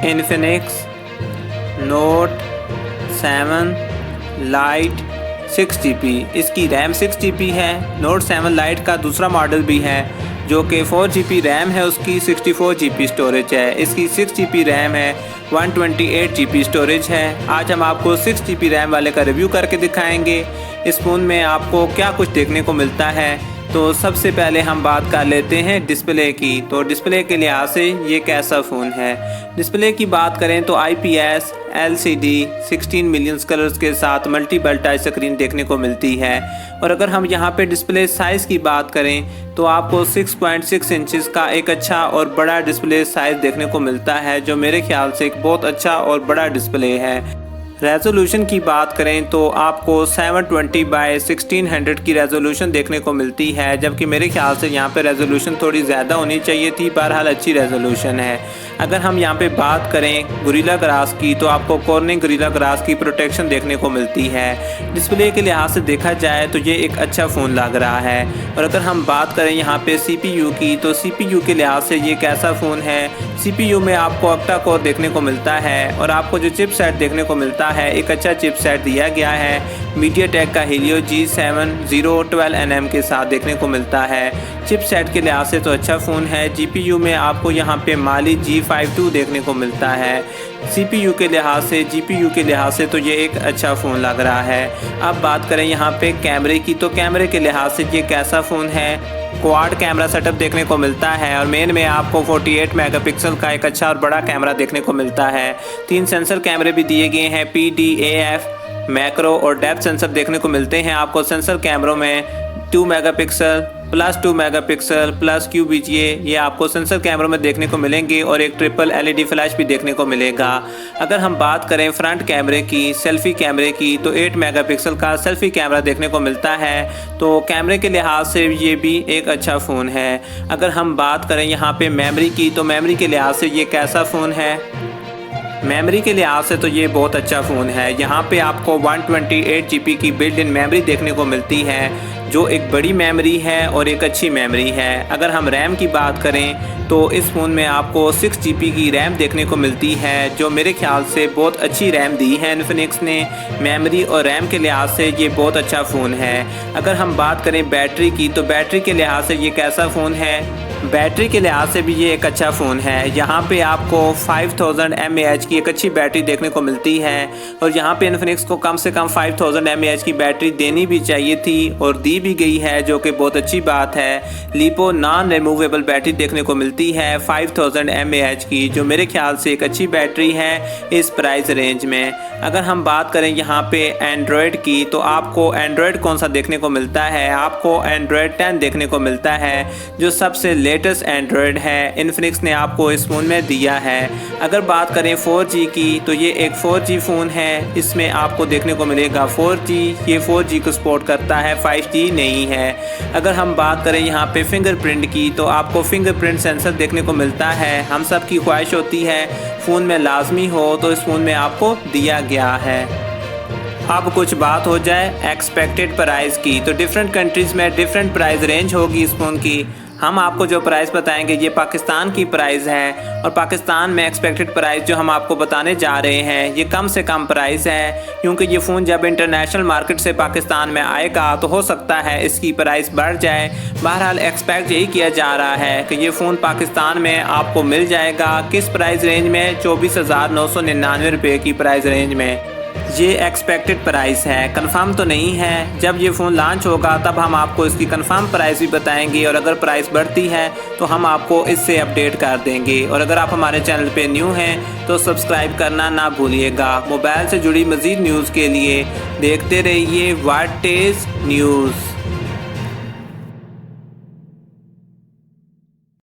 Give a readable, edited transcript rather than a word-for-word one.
Infinix note 7 light 6GB। इसकी RAM 6GB है। Note 7 light का दूसरा मॉडल भी है जो कि 4GB रैम है, उसकी 64GB स्टोरेज है। इसकी 6GB रैम है, 128GB स्टोरेज है। आज हम आपको 6GB रैम वाले का रिव्यू करके दिखाएंगे इस फ़ोन में आपको क्या कुछ देखने को मिलता है। तो सबसे पहले हम बात कर लेते हैं डिस्प्ले की। तो डिस्प्ले के लिहाज से ये कैसा फ़ोन है। डिस्प्ले की बात करें तो IPS LCD 16 मिलियन कलर्स के साथ मल्टीपल टच स्क्रीन देखने को मिलती है। और अगर हम यहाँ पे डिस्प्ले साइज़ की बात करें तो आपको 6.6 इंचज़ का एक अच्छा और बड़ा डिस्प्ले साइज़ देखने को मिलता है, जो मेरे ख्याल से एक बहुत अच्छा और बड़ा डिस्प्ले है। रेजोल्यूशन की बात करें तो आपको 720x1600 की रेजोल्यूशन देखने को मिलती है, जबकि मेरे ख्याल से यहाँ पे रेजोल्यूशन थोड़ी ज़्यादा होनी चाहिए थी। बहरहाल अच्छी रेजोल्यूशन है। अगर हम यहाँ पे बात करें गोरिल्ला ग्लास की तो आपको कॉर्निंग गोरिल्ला ग्लास की प्रोटेक्शन देखने को मिलती है। डिस्प्ले के लिहाज से देखा जाए तो ये एक अच्छा फ़ोन लग रहा है। और अगर हम बात करें यहाँ पे CPU की तो CPU के लिहाज से ये कैसा फ़ोन है। CPU में आपको ऑक्टा कोर देखने को मिलता है और आपको जो चिपसेट देखने को मिलता है एक अच्छा चिपसेट दिया गया है। मीडियाटेक का Helio G70 12nm के साथ देखने को मिलता है। चिपसेट के लिहाज से तो अच्छा फ़ोन है। GPU में आपको यहाँ पे माली G52 देखने को मिलता है। CPU के लिहाज से GPU के लिहाज से तो ये एक अच्छा फ़ोन लग रहा है। अब बात करें यहाँ पे कैमरे की तो कैमरे के लिहाज से ये कैसा फ़ोन है। क्वाड कैमरा सेटअप देखने को मिलता है और मेन में आपको 48 मेगापिक्सल का एक अच्छा और बड़ा कैमरा देखने को मिलता है। 3 सेंसर कैमरे भी दिए गए हैं। PD, AF, मैक्रो और डेप्थ सेंसर देखने को मिलते हैं आपको सेंसर कैमरों में। 2 megapixel plus 2 megapixel plus QVGA ये आपको सेंसर कैमरों में देखने को मिलेंगे और एक ट्रिपल LED फ्लैश भी देखने को मिलेगा। अगर हम बात करें फ्रंट कैमरे की, सेल्फी कैमरे की तो 8 मेगापिक्सल का सेल्फी कैमरा देखने को मिलता है। तो कैमरे के लिहाज से ये भी एक अच्छा फ़ोन है। अगर हम बात करें यहाँ पे मेमोरी की तो मेमोरी के लिहाज से ये कैसा फ़ोन है। मेमोरी के लिहाज से तो ये बहुत अच्छा फ़ोन है। यहाँ पे आपको 128GB की बिल्ट इन मेमोरी देखने को मिलती है, जो एक बड़ी मेमोरी है और एक अच्छी मेमोरी है। अगर हम रैम की बात करें तो इस फ़ोन में आपको 6GB की रैम देखने को मिलती है, जो मेरे ख्याल से बहुत अच्छी रैम दी है इन्फिनिक्स ने। मेमोरी और रैम के लिहाज से ये बहुत अच्छा फ़ोन है। अगर हम बात करें बैटरी की तो बैटरी के लिहाज से ये कैसा फ़ोन है। बैटरी के लिहाज से भी ये एक अच्छा फ़ोन है। यहाँ पे आपको 5000 mAh की एक अच्छी बैटरी देखने को मिलती है और यहाँ पे इन्फिनिक्स को कम से कम 5000 mAh की बैटरी देनी भी चाहिए थी और दी भी गई है, जो कि बहुत अच्छी बात है। लिपो नॉन रिमूवेबल बैटरी देखने को मिलती है 5000 mAh की, जो मेरे ख्याल से एक अच्छी बैटरी है इस प्राइस रेंज में। अगर हम बात करें यहाँ पे एंड्रॉयड की तो आपको एंड्रॉयड कौन सा देखने को मिलता है। आपको एंड्रॉयड 10 देखने को मिलता है, जो सबसे लेटेस्ट एंड्रॉयड है इन्फिनिक्स ने आपको इस फ़ोन में दिया है। अगर बात करें 4G की तो ये एक 4G फ़ोन है। इसमें आपको देखने को मिलेगा 4G, ये 4G को सपोर्ट करता है, 5G नहीं है। अगर हम बात करें यहाँ पे फिंगरप्रिंट की तो आपको फिंगरप्रिंट सेंसर देखने को मिलता है। हम सब की ख्वाहिश होती है फ़ोन में लाजमी हो, तो इस फ़ोन में आपको दिया गया है। अब कुछ बात हो जाए एक्सपेक्टेड प्राइस की तो डिफरेंट कंट्रीज़ में डिफरेंट प्राइस रेंज होगी इस फ़ोन की। हम आपको जो प्राइस बताएंगे ये पाकिस्तान की प्राइस है और पाकिस्तान में एक्सपेक्टेड प्राइस जो हम आपको बताने जा रहे हैं ये कम से कम प्राइस है, क्योंकि ये फ़ोन जब इंटरनेशनल मार्केट से पाकिस्तान में आएगा तो हो सकता है इसकी प्राइस बढ़ जाए। बहरहाल एक्सपेक्ट यही किया जा रहा है कि ये फ़ोन पाकिस्तान में आपको मिल जाएगा किस प्राइस रेंज में, 24,999 रुपये की प्राइस रेंज में। ये एक्सपेक्टेड प्राइस है, कंफर्म तो नहीं है। जब ये फ़ोन लॉन्च होगा तब हम आपको इसकी कंफर्म प्राइस भी बताएंगे और अगर प्राइस बढ़ती है तो हम आपको इससे अपडेट कर देंगे। और अगर आप हमारे चैनल पे न्यू हैं तो सब्सक्राइब करना ना भूलिएगा। मोबाइल से जुड़ी मज़ीद न्यूज़ के लिए देखते रहिए व्हाट इज़ न्यूज़।